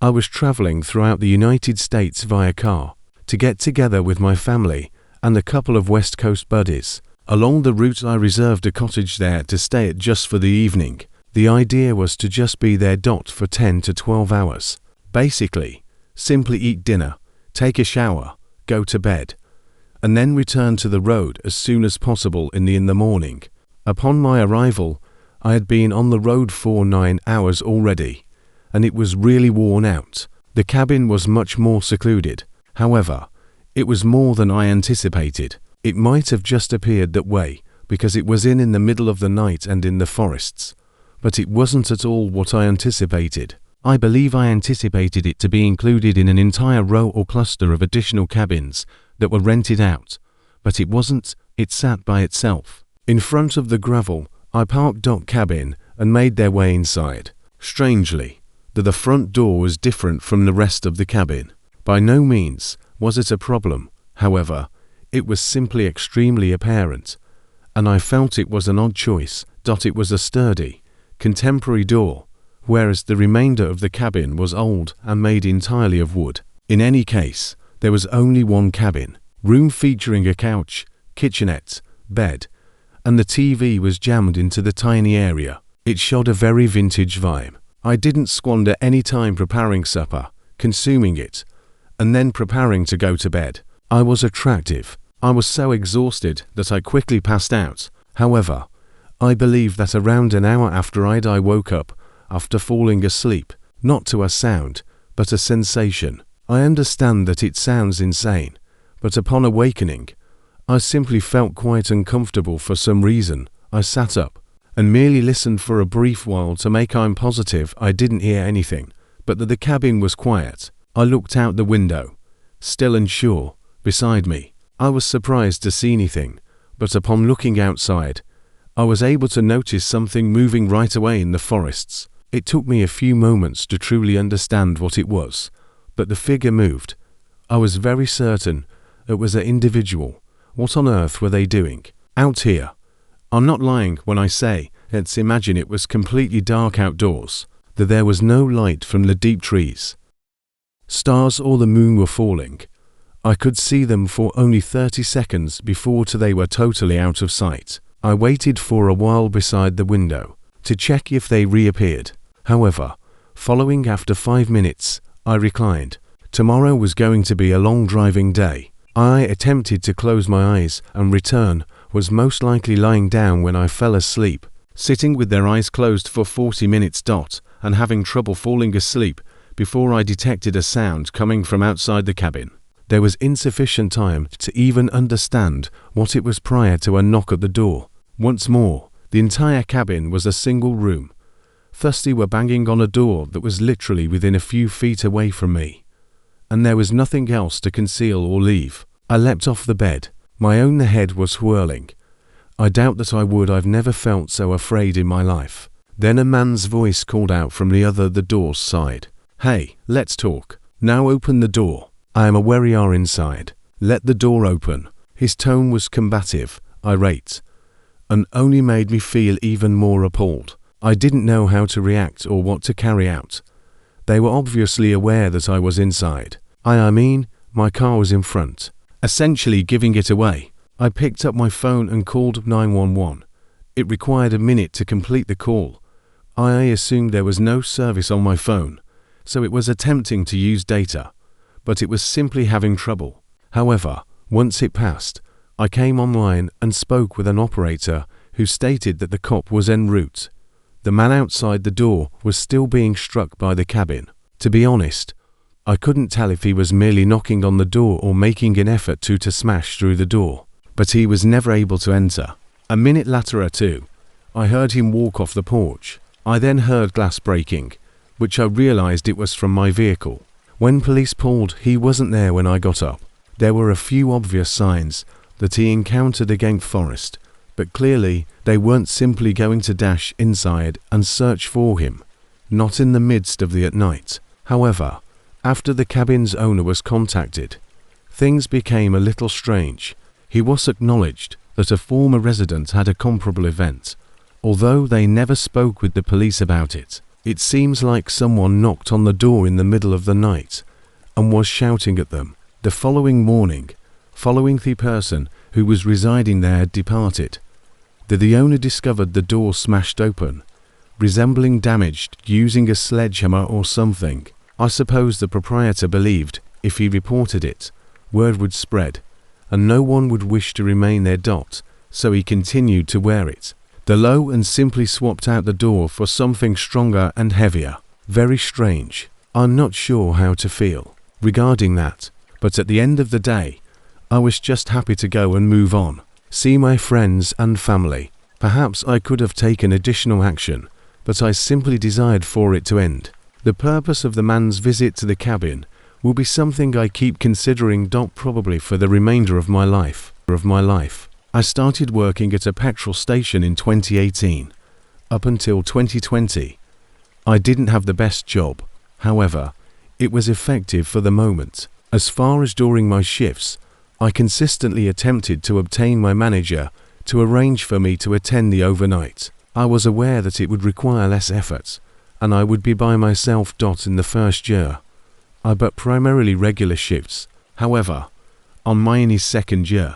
I was traveling throughout the United States via car to get together with my family and a couple of West Coast buddies. Along the route I reserved a cottage there to stay at just for the evening. The idea was to just be there for 10 to 12 hours. Basically, simply eat dinner, take a shower, go to bed, and then return to the road as soon as possible in the morning. Upon my arrival, I had been on the road for 9 hours already, and it was really worn out. The cabin was much more secluded. However, it was more than I anticipated. It might have just appeared that way because it was in the middle of the night and in the forests, but it wasn't at all what I anticipated. I believe I anticipated it to be included in an entire row or cluster of additional cabins that were rented out, but it wasn't. It sat by itself. In front of the gravel, I parked cabin and made their way inside. Strangely, the front door was different from the rest of the cabin. By no means was it a problem, however, it was simply extremely apparent, and I felt it was an odd choice. It was a sturdy, contemporary door, whereas the remainder of the cabin was old and made entirely of wood. In any case, there was only one cabin, room featuring a couch, kitchenette, bed, and the TV was jammed into the tiny area. It showed a very vintage vibe. I didn't squander any time preparing supper, consuming it, and then preparing to go to bed. I was attractive. I was so exhausted that I quickly passed out. However, I believe that around an hour after I woke up after falling asleep, not to a sound, but a sensation. I understand that it sounds insane, but upon awakening, I simply felt quite uncomfortable for some reason. I sat up and merely listened for a brief while to make I'm positive I didn't hear anything, but that the cabin was quiet. I looked out the window, still unsure. Beside me, I was surprised to see anything, but upon looking outside, I was able to notice something moving right away in the forests. It took me a few moments to truly understand what it was, but the figure moved. I was very certain it was an individual. What on earth were they doing out here? I'm not lying when I say, let's imagine it was completely dark outdoors, that there was no light from the deep trees. Stars or the moon were falling. I could see them for only 30 seconds before they were totally out of sight. I waited for a while beside the window to check if they reappeared. However, following after 5 minutes, I reclined. Tomorrow was going to be a long driving day. I attempted to close my eyes and return was most likely lying down when I fell asleep, sitting with their eyes closed for 40 minutes and having trouble falling asleep before I detected a sound coming from outside the cabin. There was insufficient time to even understand what it was prior to a knock at the door. Once more, the entire cabin was a single room. Thus they were banging on a door that was literally within a few feet away from me, and there was nothing else to conceal or leave. I leapt off the bed. My own head was whirling. I doubt that I've never felt so afraid in my life. Then a man's voice called out from the door's side. "Hey, let's talk. Now open the door. I am aware you are inside. Let the door open." His tone was combative, irate, and only made me feel even more appalled. I didn't know how to react or what to carry out. They were obviously aware that I was inside. I mean, my car was in front, essentially giving it away. I picked up my phone and called 911. It required a minute to complete the call. I assumed there was no service on my phone, so it was attempting to use data, but it was simply having trouble. However, once it passed, I came online and spoke with an operator who stated that the cop was en route. The man outside the door was still being struck by the cabin. To be honest, I couldn't tell if he was merely knocking on the door or making an effort to smash through the door, but he was never able to enter. A minute later or two, I heard him walk off the porch. I then heard glass breaking, which I realized it was from my vehicle. When police pulled, he wasn't there when I got up. There were a few obvious signs that he encountered a gang forest, but clearly they weren't simply going to dash inside and search for him, not in the midst of the night. However, after the cabin's owner was contacted, things became a little strange. He was acknowledged that a former resident had a comparable event, although they never spoke with the police about it. It seems like someone knocked on the door in the middle of the night and was shouting at them. The following morning, following the person who was residing there had departed, the owner discovered the door smashed open, resembling damaged using a sledgehammer or something. I suppose the proprietor believed if he reported it, word would spread, and no one would wish to remain there. So he continued to wear it. The low and simply swapped out the door for something stronger and heavier. Very strange. I'm not sure how to feel regarding that, but at the end of the day, I was just happy to go and move on, see my friends and family. Perhaps I could have taken additional action, but I simply desired for it to end. The purpose of the man's visit to the cabin will be something I keep considering. Probably for the remainder of my life. I started working at a petrol station in 2018. Up until 2020, I didn't have the best job. However, it was effective for the moment. As far as during my shifts, I consistently attempted to obtain my manager to arrange for me to attend the overnight. I was aware that it would require less effort, and I would be by myself. In the first year, I but primarily regular shifts. However, on my second year,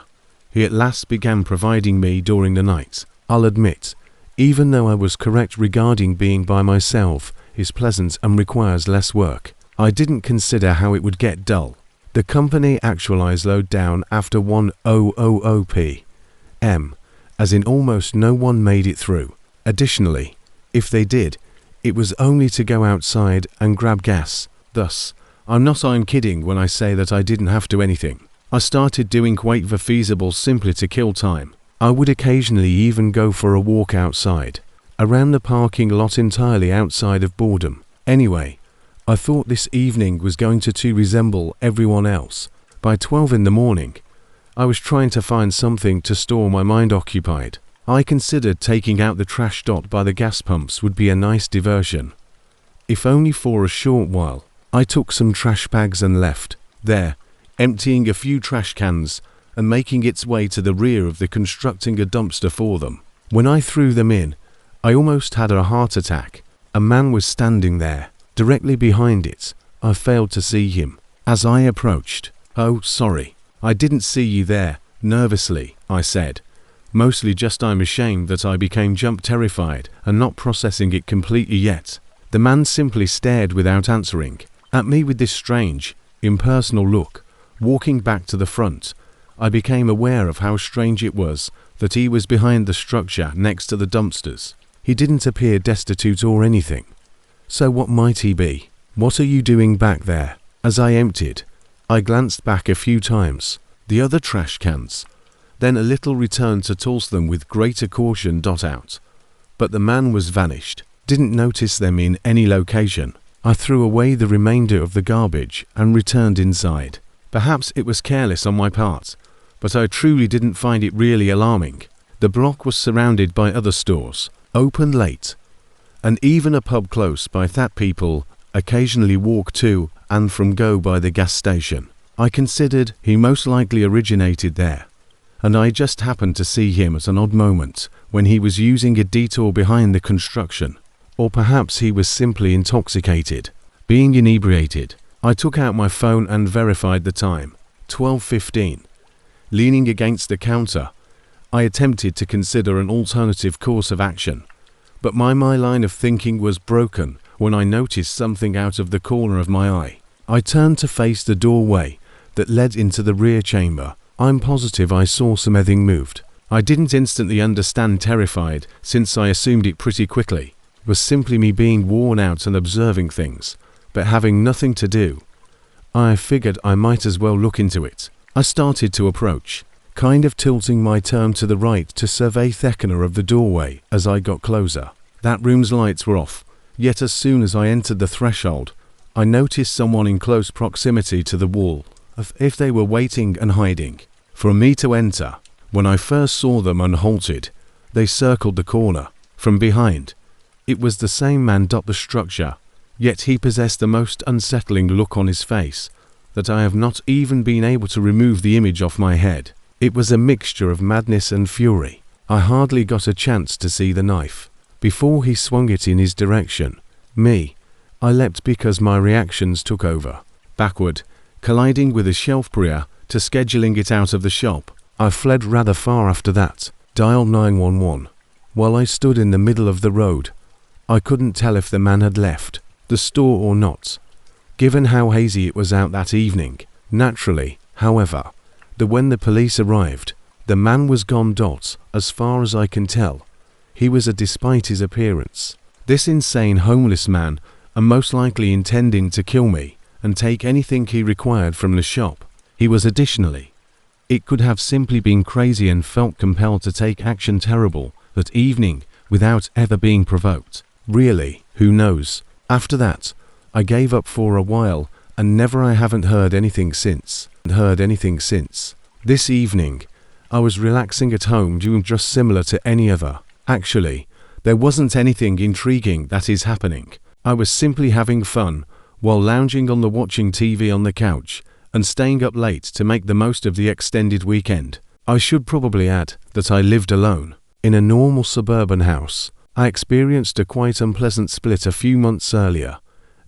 he at last began providing me during the night. I'll admit, even though I was correct regarding being by myself is pleasant and requires less work, I didn't consider how it would get dull. The company actually slowed down after 100 p.m., as in almost no one made it through. Additionally, if they did, it was only to go outside and grab gas. Thus, I'm kidding when I say that I didn't have to anything. I started doing quite the feasible simply to kill time. I would occasionally even go for a walk outside, around the parking lot entirely outside of boredom. Anyway, I thought this evening was going to resemble everyone else. By 12 in the morning, I was trying to find something to store my mind occupied. I considered taking out the trash by the gas pumps would be a nice diversion. If only for a short while. I took some trash bags and left there, emptying a few trash cans and making its way to the rear of the constructing a dumpster for them. When I threw them in, I almost had a heart attack. A man was standing there, directly behind it. I failed to see him. As I approached, "Oh, sorry, I didn't see you there," nervously, I said. Mostly just I'm ashamed that I became terrified and not processing it completely yet. The man simply stared without answering at me with this strange, impersonal look. Walking back to the front, I became aware of how strange it was that he was behind the structure next to the dumpsters. He didn't appear destitute or anything. So what might he be? "What are you doing back there?" As I emptied, I glanced back a few times. The other trash cans. Then a little returned to toss them with greater caution. Out. But the man was vanished. Didn't notice them in any location. I threw away the remainder of the garbage and returned inside. Perhaps it was careless on my part, but I truly didn't find it really alarming. The block was surrounded by other stores, open late, and even a pub close by that people occasionally walk to and from go by the gas station. I considered he most likely originated there, and I just happened to see him at an odd moment when he was using a detour behind the construction. Or perhaps he was simply intoxicated. Being inebriated, I took out my phone and verified the time, 12:15. Leaning against the counter, I attempted to consider an alternative course of action, but my line of thinking was broken when I noticed something out of the corner of my eye. I turned to face the doorway that led into the rear chamber. I'm positive I saw something moved. I didn't instantly understand terrified, since I assumed it pretty quickly. It was simply me being worn out and observing things, but having nothing to do. I figured I might as well look into it. I started to approach, kind of tilting my turn to the right to survey the corner of the doorway. As I got closer, that room's lights were off, yet as soon as I entered the threshold, I noticed someone in close proximity to the wall, as if they were waiting and hiding for me to enter. When I first saw them and halted, they circled the corner from behind. It was the same man. The structure, yet he possessed the most unsettling look on his face that I have not even been able to remove the image off my head. It was a mixture of madness and fury. I hardly got a chance to see the knife before he swung it in his direction. Me. I leapt because my reactions took over. Backward, colliding with a shelf prior, to scheduling it out of the shop. I fled rather far after that. Dialed 911. While I stood in the middle of the road, I couldn't tell if the man had left the store or not, given how hazy it was out that evening. Naturally, however, when the police arrived, the man was gone. As far as I can tell, he was despite his appearance. This insane homeless man, and most likely intending to kill me and take anything he required from the shop. He was additionally. It could have simply been crazy and felt compelled to take action terrible that evening without ever being provoked. Really, who knows? After that, I gave up for a while and I haven't heard anything since. This evening, I was relaxing at home doing just similar to any other. Actually, there wasn't anything intriguing that is happening. I was simply having fun while lounging on the watching TV on the couch and staying up late to make the most of the extended weekend. I should probably add that I lived alone. In a normal suburban house, I experienced a quite unpleasant split a few months earlier,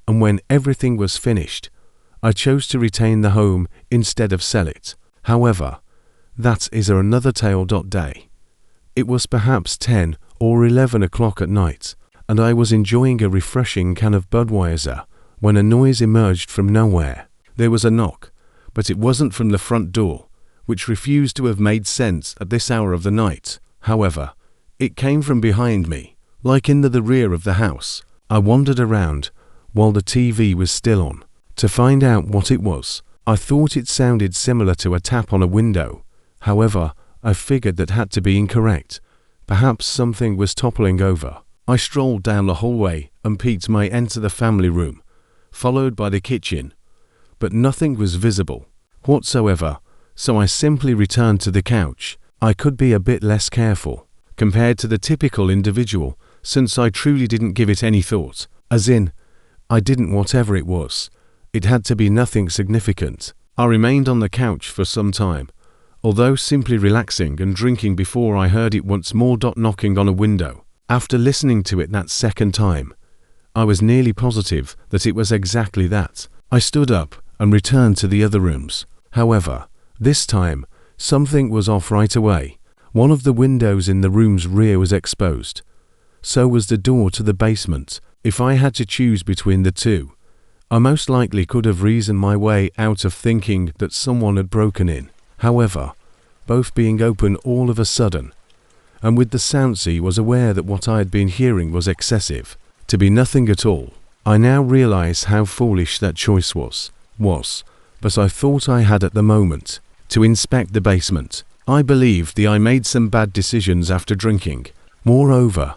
and when everything was finished, I chose to retain the home instead of sell it. However, that is another tale. Day. It was perhaps 10 or 11 o'clock at night, and I was enjoying a refreshing can of Budweiser when a noise emerged from nowhere. There was a knock, but it wasn't from the front door, which refused to have made sense at this hour of the night. However, it came from behind me, like in the rear of the house. I wandered around while the TV was still on to find out what it was. I thought it sounded similar to a tap on a window. However, I figured that had to be incorrect. Perhaps something was toppling over. I strolled down the hallway and peeked my enter the family room, followed by the kitchen, but nothing was visible whatsoever, so I simply returned to the couch. I could be a bit less careful compared to the typical individual, since I truly didn't give it any thought, as in, I didn't whatever it was. It had to be nothing significant. I remained on the couch for some time, although simply relaxing and drinking before I heard it once more. Knocking on a window. After listening to it that second time, I was nearly positive that it was exactly that. I stood up and returned to the other rooms. However, this time, something was off right away. One of the windows in the room's rear was exposed. So was the door to the basement. If I had to choose between the two, I most likely could have reasoned my way out of thinking that someone had broken in. However, both being open all of a sudden, and with the sounds, I was aware that what I had been hearing was excessive, to be nothing at all. I now realize how foolish that choice was, but I thought I had at the moment to inspect the basement. I believed I made some bad decisions after drinking. Moreover,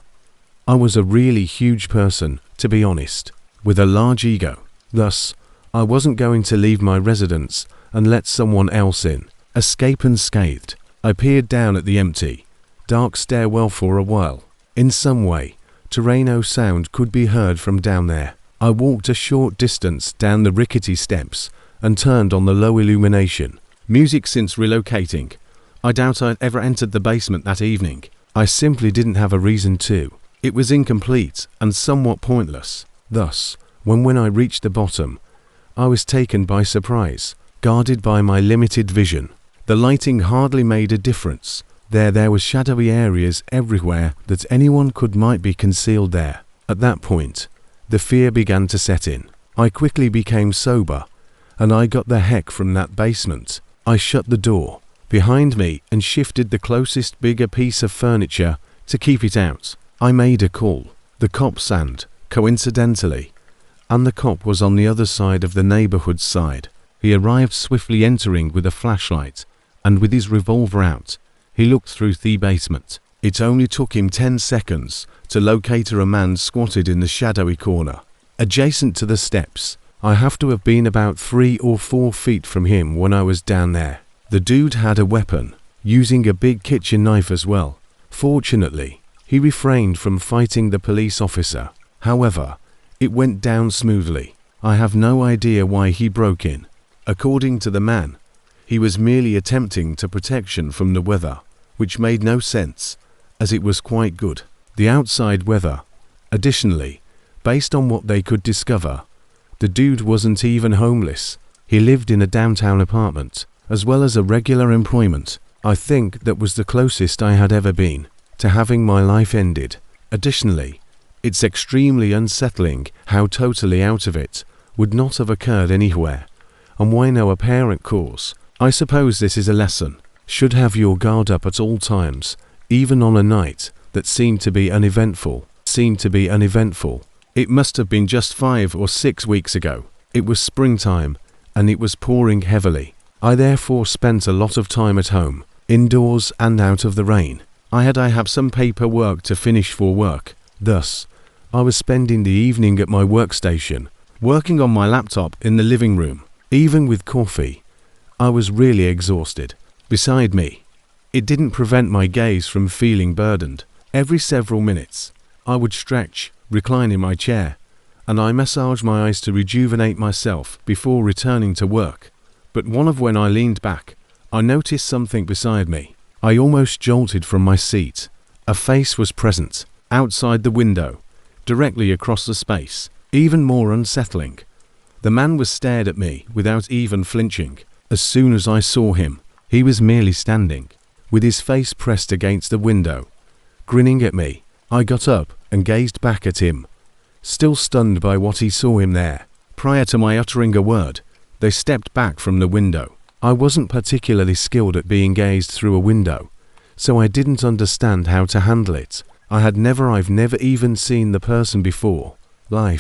I was a really huge person, to be honest, with a large ego. Thus, I wasn't going to leave my residence and let someone else in. Escape unscathed. I peered down at the empty, dark stairwell for a while. In some way, terreno sound could be heard from down there. I walked a short distance down the rickety steps and turned on the low illumination. Music since relocating. I doubt I'd ever entered the basement that evening. I simply didn't have a reason to. It was incomplete and somewhat pointless. Thus, when I reached the bottom, I was taken by surprise, guarded by my limited vision. The lighting hardly made a difference. There were shadowy areas everywhere that anyone might be concealed there. At that point, the fear began to set in. I quickly became sober, and I got the heck from that basement. I shut the door behind me and shifted the closest bigger piece of furniture to keep it out. I made a call. The cops coincidentally, the cop was on the other side of the neighborhood's side. He arrived swiftly entering with a flashlight, and with his revolver out, he looked through the basement. It only took him 10 seconds to locate a man squatted in the shadowy corner, adjacent to the steps. I have to have been about 3 or 4 feet from him when I was down there. The dude had a weapon, using a big kitchen knife as well. Fortunately, he refrained from fighting the police officer. However, it went down smoothly. I have no idea why he broke in. According to the man, he was merely attempting to protection from the weather, which made no sense, as it was quite good. The outside weather. Additionally, Based on what they could discover, the dude wasn't even homeless. He lived in a downtown apartment, as well as a regular employment. I think that was the closest I had ever been to having my life ended. Additionally, it's extremely unsettling how totally out of it would not have occurred anywhere, and why no apparent cause. I suppose this is a lesson. Should have your guard up at all times, even on a night that seemed to be uneventful. It must have been just 5 or 6 weeks ago. It was springtime, and it was pouring heavily. I therefore spent a lot of time at home, indoors and out of the rain. I have some paperwork to finish for work. Thus, I was spending the evening at my workstation, working on my laptop in the living room. Even with coffee, I was really exhausted. Beside me, it didn't prevent my gaze from feeling burdened. Every several minutes, I would stretch, recline in my chair, and I massaged my eyes to rejuvenate myself before returning to work. But when I leaned back, I noticed something beside me. I almost jolted from my seat. A face was present, outside the window, directly across the space. Even more unsettling, the man was stared at me without even flinching. As soon as I saw him, he was merely standing, with his face pressed against the window, grinning at me. I got up and gazed back at him, still stunned by what he saw him there. Prior to my uttering a word, they stepped back from the window. I wasn't particularly skilled at being gazed through a window, so I didn't understand how to handle it. I've never even seen the person before. I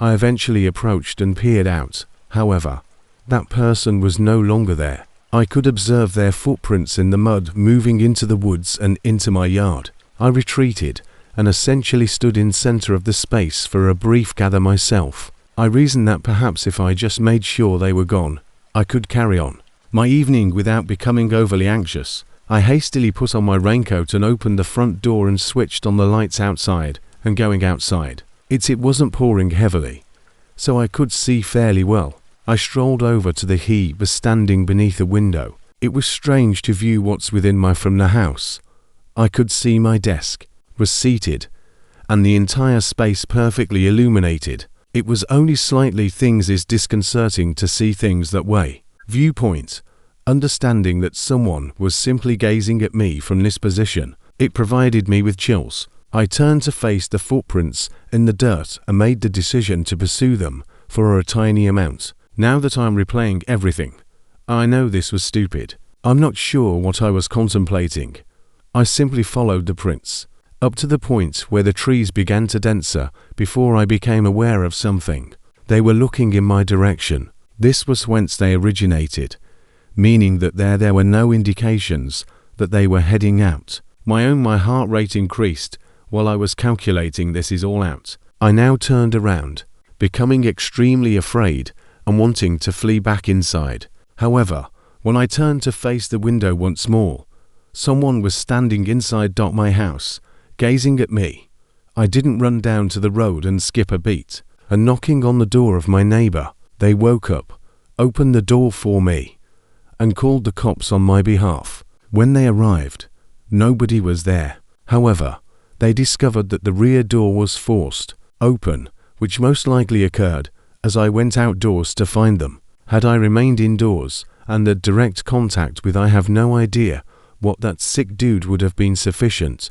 eventually approached and peered out. However, that person was no longer there. I could observe their footprints in the mud moving into the woods and into my yard. I retreated and essentially stood in center of the space for a brief gather myself. I reasoned that perhaps if I just made sure they were gone, I could carry on my evening without becoming overly anxious. I hastily put on my raincoat and opened the front door and switched on the lights outside. And going outside, it wasn't pouring heavily, so I could see fairly well. I strolled over to the he was standing beneath a window. It was strange to view what's within from the house. I could see my desk was seated, and the entire space perfectly illuminated. It was only slightly disconcerting to see things that way. Viewpoint. Understanding that someone was simply gazing at me from this position, it provided me with chills. I turned to face the footprints in the dirt and made the decision to pursue them for a tiny amount. Now that I'm replaying everything, I know this was stupid. I'm not sure what I was contemplating. I simply followed the prints, up to the point where the trees began to denser before I became aware of something. They were looking in my direction. This was whence they originated, meaning that there were no indications that they were heading out. My heart rate increased while I was calculating this is all out. I now turned around, becoming extremely afraid and wanting to flee back inside. However, when I turned to face the window once more, someone was standing inside my house, gazing at me. I didn't run down to the road and skip a beat, and knocking on the door of my neighbor. They woke up, opened the door for me, and called the cops on my behalf. When they arrived, nobody was there. However, they discovered that the rear door was forced open, which most likely occurred as I went outdoors to find them. Had I remained indoors and the direct contact with I have no idea what that sick dude would have been sufficient